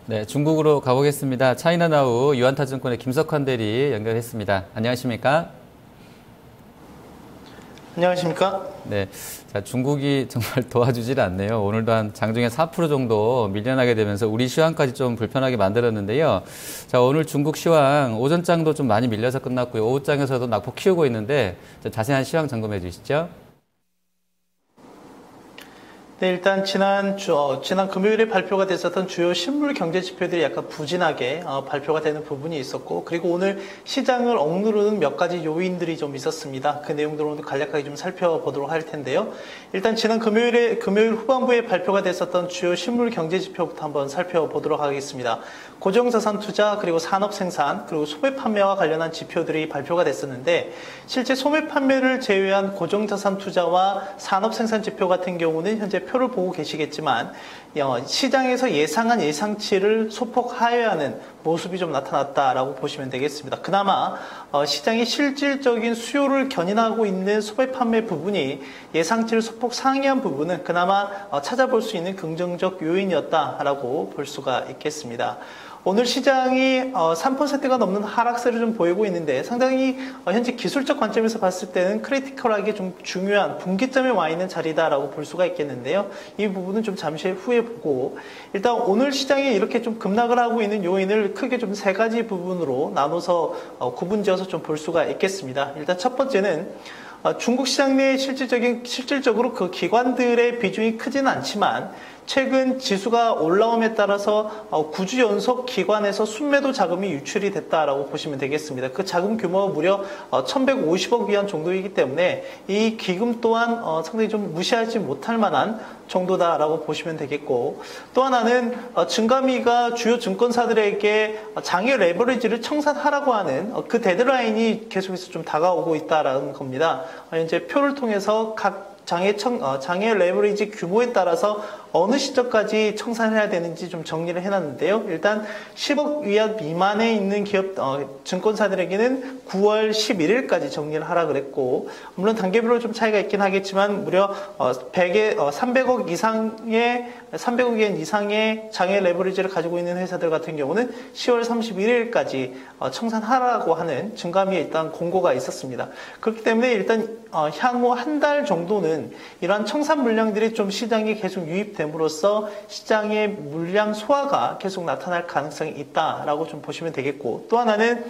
네, 중국으로 가보겠습니다. 차이나나우 유한타증권의 김석환 대리 연결했습니다. 안녕하십니까? 안녕하십니까? 네, 자, 중국이 정말 도와주질 않네요. 오늘도 한 장중에 4% 정도 밀려나게 되면서 우리 시황까지 좀 불편하게 만들었는데요. 자, 오늘 중국 시황 오전장도 좀 많이 밀려서 끝났고요. 오후장에서도 낙폭 키우고 있는데 자세한 시황 점검해 주시죠. 네, 일단 지난 금요일에 발표가 됐었던 주요 실물 경제 지표들이 약간 부진하게 발표가 되는 부분이 있었고, 그리고 오늘 시장을 억누르는 몇 가지 요인들이 좀 있었습니다. 그 내용들을 오늘 간략하게 좀 살펴보도록 할 텐데요. 일단 지난 금요일 후반부에 발표가 됐었던 주요 실물 경제 지표부터 한번 살펴보도록 하겠습니다. 고정자산 투자, 그리고 산업 생산, 그리고 소매 판매와 관련한 지표들이 발표가 됐었는데, 실제 소매 판매를 제외한 고정자산 투자와 산업 생산 지표 같은 경우는 현재 표를 보고 계시겠지만 시장에서 예상한 예상치를 소폭 하회하는 모습이 좀 나타났다라고 보시면 되겠습니다. 그나마 시장의 실질적인 수요를 견인하고 있는 소매 판매 부분이 예상치를 소폭 상회한 부분은 그나마 찾아볼 수 있는 긍정적 요인이었다라고 볼 수가 있겠습니다. 오늘 시장이 3%가 넘는 하락세를 좀 보이고 있는데, 상당히 현재 기술적 관점에서 봤을 때는 크리티컬하게 좀 중요한 분기점에 와 있는 자리다라고 볼 수가 있겠는데요. 이 부분은 좀 잠시 후에 보고, 일단 오늘 시장이 이렇게 좀 급락을 하고 있는 요인을 크게 좀 세 가지 부분으로 나눠서 구분지어서 좀 볼 수가 있겠습니다. 일단 첫 번째는 중국 시장 내 실질적으로 그 기관들의 비중이 크지는 않지만 최근 지수가 올라옴에 따라서 9주 연속 기관에서 순매도 자금이 유출이 됐다라고 보시면 되겠습니다. 그 자금 규모가 무려 1150억 위안 정도이기 때문에 이 기금 또한 상당히 좀 무시하지 못할 만한 정도다라고 보시면 되겠고, 또 하나는 증감위가 주요 증권사들에게 장외 레버리지를 청산하라고 하는 그 데드라인이 계속해서 좀 다가오고 있다라는 겁니다. 현재 표를 통해서 각 장외 레버리지 규모에 따라서 어느 시점까지 청산해야 되는지 좀 정리를 해놨는데요. 일단 10억 위안 미만에 있는 기업 증권사들에게는 9월 11일까지 정리를 하라 그랬고, 물론 단계별로 좀 차이가 있긴 하겠지만 무려 300억 엔 이상의 장외 레버리지를 가지고 있는 회사들 같은 경우는 10월 31일까지 청산하라고 하는 증감위에 일단 공고가 있었습니다. 그렇기 때문에 일단 향후 한 달 정도는 이러한 청산 물량들이 좀 시장에 계속 유입됨으로써 시장의 물량 소화가 계속 나타날 가능성이 있다라고 좀 보시면 되겠고, 또 하나는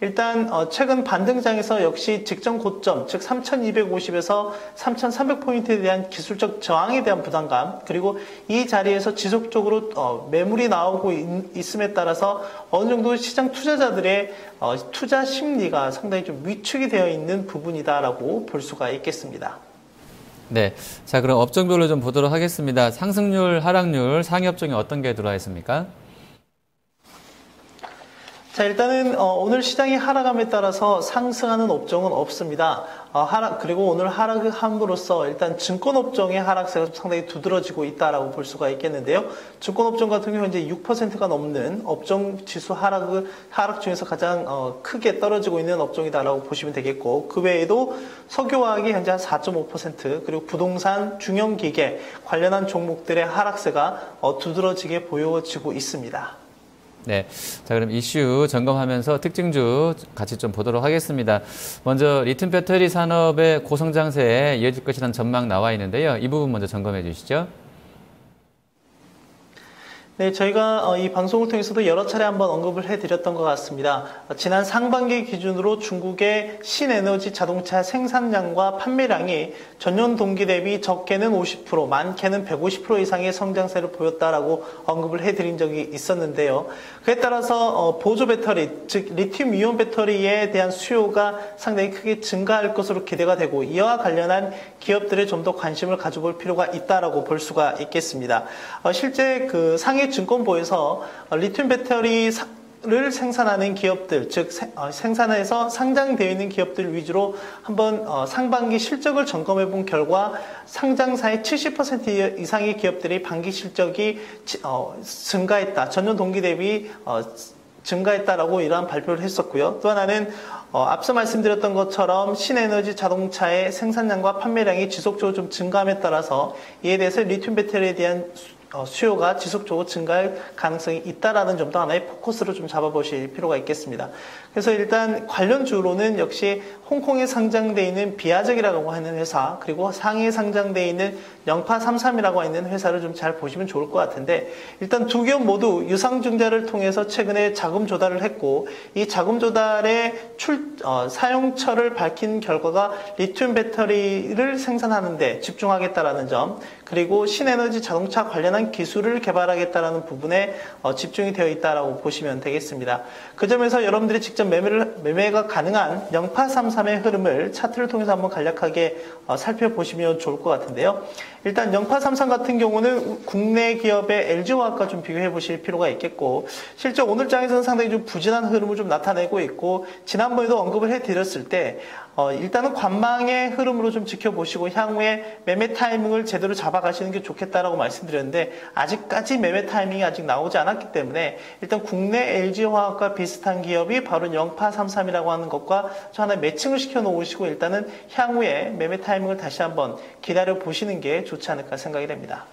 일단 최근 반등장에서 역시 직전 고점, 즉 3250에서 3300포인트에 대한 기술적 저항에 대한 부담감, 그리고 이 자리에서 지속적으로 매물이 나오고 있음에 따라서 어느 정도 시장 투자자들의 투자 심리가 상당히 좀 위축이 되어 있는 부분이다라고 볼 수가 있겠습니다. 네, 자 그럼 업종별로 좀 보도록 하겠습니다. 상승률, 하락률, 상위 업종이 어떤 게 들어와 있습니까? 자, 일단은 오늘 시장이 하락함에 따라서 상승하는 업종은 없습니다. 그리고 오늘 하락함으로써 일단 증권업종의 하락세가 상당히 두드러지고 있다라고 볼 수가 있겠는데요. 증권업종 같은 경우 현재 6%가 넘는 업종 지수 하락 중에서 가장 크게 떨어지고 있는 업종이다라고 보시면 되겠고, 그 외에도 석유화학이 현재 한 4.5%, 그리고 부동산, 중형기계 관련한 종목들의 하락세가 두드러지게 보여지고 있습니다. 네. 자, 그럼 이슈 점검하면서 특징주 같이 좀 보도록 하겠습니다. 먼저 리튬 배터리 산업의 고성장세에 이어질 것이라는 전망 나와 있는데요. 이 부분 먼저 점검해 주시죠. 네, 저희가 이 방송을 통해서도 여러 차례 한번 언급을 해드렸던 것 같습니다. 지난 상반기 기준으로 중국의 신에너지 자동차 생산량과 판매량이 전년 동기 대비 적게는 50%, 많게는 150% 이상의 성장세를 보였다라고 언급을 해드린 적이 있었는데요. 그에 따라서 보조 배터리, 즉 리튬 이온 배터리에 대한 수요가 상당히 크게 증가할 것으로 기대가 되고, 이와 관련한 기업들에 좀 더 관심을 가져볼 필요가 있다라고 볼 수가 있겠습니다. 실제 그 상해 증권보에서 리튬 배터리를 생산하는 기업들, 즉 생산해서 상장되어 있는 기업들 위주로 한번 상반기 실적을 점검해 본 결과 상장사의 70% 이상의 기업들이 반기 실적이 증가했다, 전년 동기 대비 증가했다라고 이러한 발표를 했었고요. 또 하나는 앞서 말씀드렸던 것처럼 신에너지 자동차의 생산량과 판매량이 지속적으로 좀 증가함에 따라서 이에 대해서 리튬 배터리에 대한 수요가 지속적으로 증가할 가능성이 있다라는 점도 하나의 포커스로 좀 잡아보실 필요가 있겠습니다. 그래서 일단 관련주로는 역시 홍콩에 상장되어 있는 비아적이라고 하는 회사, 그리고 상해에 상장되어 있는 영파33이라고 하는 회사를 좀 잘 보시면 좋을 것 같은데, 일단 두 기업 모두 유상증자를 통해서 최근에 자금 조달을 했고, 이 자금 조달의 사용처를 밝힌 결과가 리튬 배터리를 생산하는 데 집중하겠다라는 점, 그리고 신에너지 자동차 관련한 기술을 개발하겠다라는 부분에 집중이 되어 있다라고 보시면 되겠습니다. 그 점에서 여러분들이 직접 매매가 가능한 영파33의 흐름을 차트를 통해서 한번 간략하게 살펴보시면 좋을 것 같은데요. 일단 영파33 같은 경우는 국내 기업의 LG화학과 좀 비교해 보실 필요가 있겠고, 실제 오늘 장에서는 상당히 좀 부진한 흐름을 좀 나타내고 있고, 지난번에도 언급을 해드렸을 때 일단은 관망의 흐름으로 좀 지켜보시고 향후에 매매 타이밍을 제대로 잡아가시는 게 좋겠다라고 말씀드렸는데, 아직까지 매매 타이밍이 아직 나오지 않았기 때문에 일단 국내 LG화학과 비슷한 기업이 바로 영파33이라고 하는 것과 저 하나 매칭을 시켜 놓으시고, 일단은 향후에 매매 타이밍을 다시 한번 기다려 보시는 게 좋지 않을까 생각이 됩니다.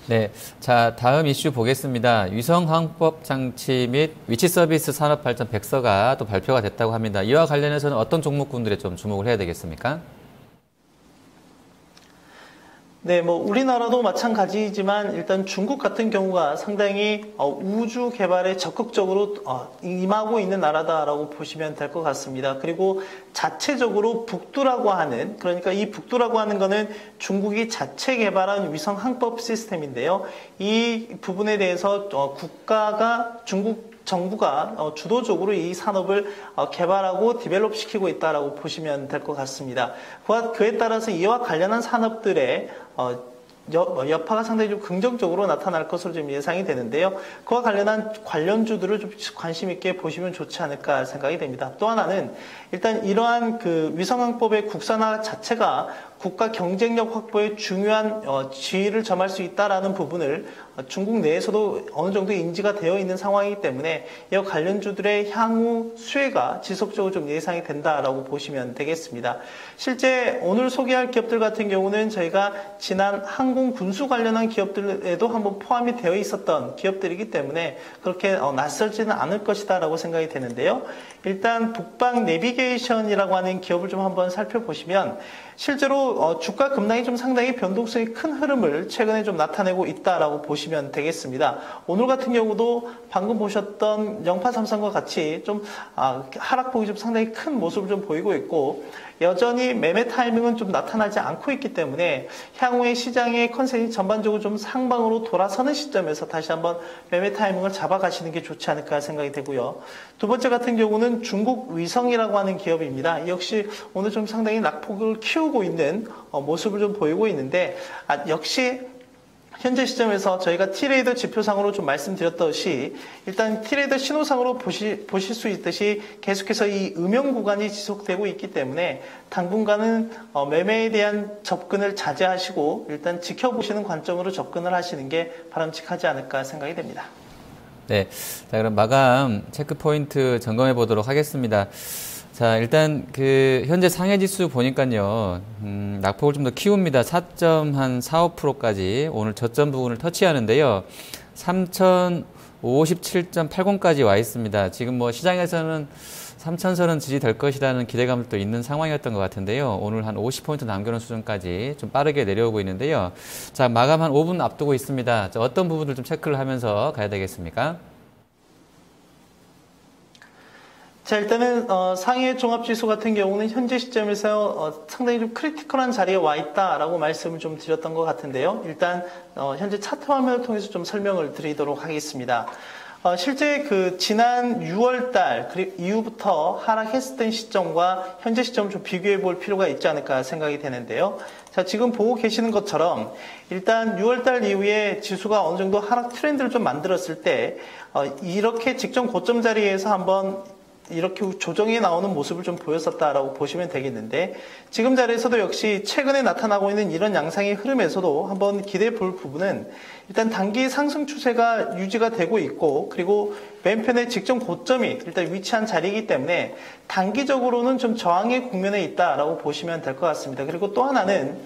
네, 자 다음 이슈 보겠습니다. 위성항법 장치 및 위치 서비스 산업 발전 백서가 또 발표가 됐다고 합니다. 이와 관련해서는 어떤 종목군들에 좀 주목을 해야 되겠습니까? 네, 우리나라도 마찬가지지만 일단 중국 같은 경우가 상당히 우주 개발에 적극적으로 임하고 있는 나라다라고 보시면 될 것 같습니다. 그리고 자체적으로 북두라고 하는, 그러니까 이 북두라고 하는 거는 중국이 자체 개발한 위성 항법 시스템인데요. 이 부분에 대해서 중국 정부가 주도적으로 이 산업을 개발하고 디벨롭 시키고 있다라고 보시면 될 것 같습니다. 그에 따라서 이와 관련한 산업들의 여파가 상당히 좀 긍정적으로 나타날 것으로 좀 예상이 되는데요. 그와 관련한 관련주들을 좀 관심 있게 보시면 좋지 않을까 생각이 됩니다. 또 하나는 일단 이러한 그 위성항법의 국산화 자체가 국가 경쟁력 확보에 중요한 지위를 점할 수 있다라는 부분을 중국 내에서도 어느 정도 인지가 되어 있는 상황이기 때문에 이 관련주들의 향후 수혜가 지속적으로 좀 예상이 된다라고 보시면 되겠습니다. 실제 오늘 소개할 기업들 같은 경우는 저희가 지난 항공 군수 관련한 기업들에도 한번 포함이 되어 있었던 기업들이기 때문에 그렇게 낯설지는 않을 것이다라고 생각이 되는데요. 일단 북방 내비게이션이라고 하는 기업을 좀 한번 살펴보시면 실제로 주가 급락이 좀 상당히 변동성이 큰 흐름을 최근에 좀 나타내고 있다라고 보시면 되겠습니다. 오늘 같은 경우도 방금 보셨던 영파33과 같이 좀 하락폭이 좀 상당히 큰 모습을 좀 보이고 있고, 여전히 매매 타이밍은 좀 나타나지 않고 있기 때문에 향후에 시장의 컨센이 전반적으로 좀 상방으로 돌아서는 시점에서 다시 한번 매매 타이밍을 잡아가시는 게 좋지 않을까 생각이 되고요. 두 번째 같은 경우는 중국 위성이라고 하는 기업입니다. 역시 오늘 좀 상당히 낙폭을 키우고 있는 모습을 좀 보이고 있는데, 역시 현재 시점에서 저희가 T레이더 지표상으로 좀 말씀드렸듯이 일단 T레이더 신호상으로 보실 수 있듯이 계속해서 이 음영 구간이 지속되고 있기 때문에 당분간은 매매에 대한 접근을 자제하시고 일단 지켜보시는 관점으로 접근을 하시는 게 바람직하지 않을까 생각이 됩니다. 네, 자 그럼 마감 체크 포인트 점검해 보도록 하겠습니다. 자, 일단 현재 상해 지수 보니까요. 낙폭을 좀 더 키웁니다. 4.45%까지 오늘 저점 부분을 터치하는데요. 3,057.80까지 와 있습니다. 지금 시장에서는 3,000선은 지지될 것이라는 기대감도 있는 상황이었던 것 같은데요. 오늘 한 50포인트 남겨놓은 수준까지 좀 빠르게 내려오고 있는데요. 자, 마감 한 5분 앞두고 있습니다. 자, 어떤 부분들 좀 체크를 하면서 가야 되겠습니까? 자, 일단은 상해 종합지수 같은 경우는 현재 시점에서 상당히 좀 크리티컬한 자리에 와 있다라고 말씀을 좀 드렸던 것 같은데요. 일단 현재 차트 화면을 통해서 좀 설명을 드리도록 하겠습니다. 실제 지난 6월달 이후부터 하락했었던 시점과 현재 시점을 좀 비교해 볼 필요가 있지 않을까 생각이 되는데요. 자, 지금 보고 계시는 것처럼 일단 6월달 이후에 지수가 어느 정도 하락 트렌드를 좀 만들었을 때 이렇게 직전 고점 자리에서 한번 이렇게 조정이 나오는 모습을 좀 보였었다라고 보시면 되겠는데, 지금 자리에서도 역시 최근에 나타나고 있는 이런 양상의 흐름에서도 한번 기대해 볼 부분은 일단 단기 상승 추세가 유지가 되고 있고, 그리고 왼편의 직전 고점이 일단 위치한 자리이기 때문에 단기적으로는 좀 저항의 국면에 있다라고 보시면 될 것 같습니다. 그리고 또 하나는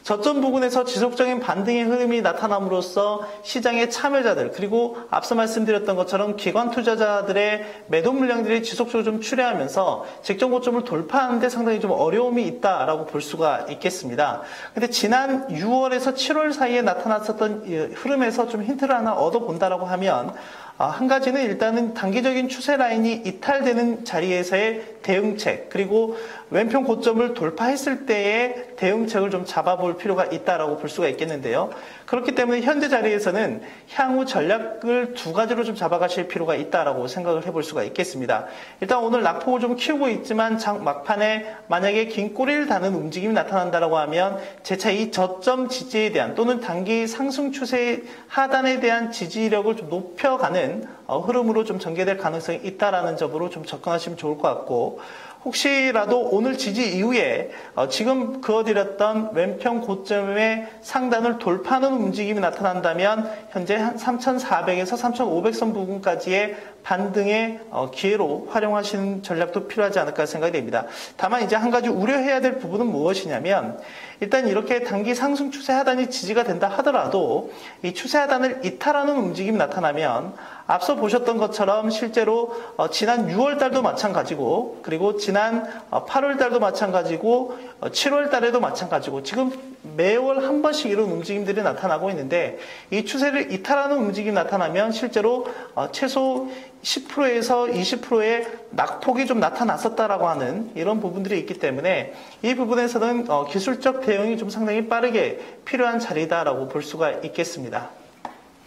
저점 부근에서 지속적인 반등의 흐름이 나타남으로써 시장의 참여자들 그리고 앞서 말씀드렸던 것처럼 기관 투자자들의 매도 물량들이 지속적으로 좀 출회하면서 직전 고점을 돌파하는 데 상당히 좀 어려움이 있다라고 볼 수가 있겠습니다. 근데 지난 6월에서 7월 사이에 나타났었던 흐름에서 좀 힌트를 하나 얻어본다라고 하면 한 가지는 일단은 단기적인 추세 라인이 이탈되는 자리에서의 대응책 그리고 왼편 고점을 돌파했을 때의 대응책을 좀 잡아볼 필요가 있다라고 볼 수가 있겠는데요. 그렇기 때문에 현재 자리에서는 향후 전략을 두 가지로 좀 잡아가실 필요가 있다라고 생각을 해볼 수가 있겠습니다. 일단 오늘 낙폭을 좀 키우고 있지만 막판에 만약에 긴 꼬리를 다는 움직임이 나타난다라고 하면 재차 이 저점 지지에 대한 또는 단기 상승 추세 하단에 대한 지지력을 좀 높여가는 흐름으로 좀 전개될 가능성이 있다라는 점으로 좀 접근하시면 좋을 것 같고 혹시라도 오늘 지지 이후에 지금 그어드렸던 왼편 고점의 상단을 돌파하는 움직임이 나타난다면 현재 한 3,400에서 3,500선 부근까지의 반등의 기회로 활용하시는 전략도 필요하지 않을까 생각이 됩니다. 다만 이제 한 가지 우려해야 될 부분은 무엇이냐면 일단 이렇게 단기 상승 추세 하단이 지지가 된다 하더라도 이 추세 하단을 이탈하는 움직임이 나타나면 앞서 보셨던 것처럼 실제로 지난 6월 달도 마찬가지고 그리고 지난 8월 달도 마찬가지고 7월 달에도 마찬가지고 지금 매월 한 번씩 이런 움직임들이 나타나고 있는데 이 추세를 이탈하는 움직임이 나타나면 실제로 최소 10%에서 20%의 낙폭이 좀 나타났었다라고 하는 이런 부분들이 있기 때문에 이 부분에서는 기술적 대응이 좀 상당히 빠르게 필요한 자리다라고 볼 수가 있겠습니다.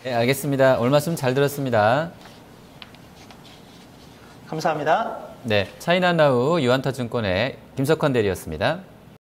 네, 알겠습니다. 오늘 말씀 잘 들었습니다. 감사합니다. 네, 차이나나우 유한타증권의 김석환 대리였습니다.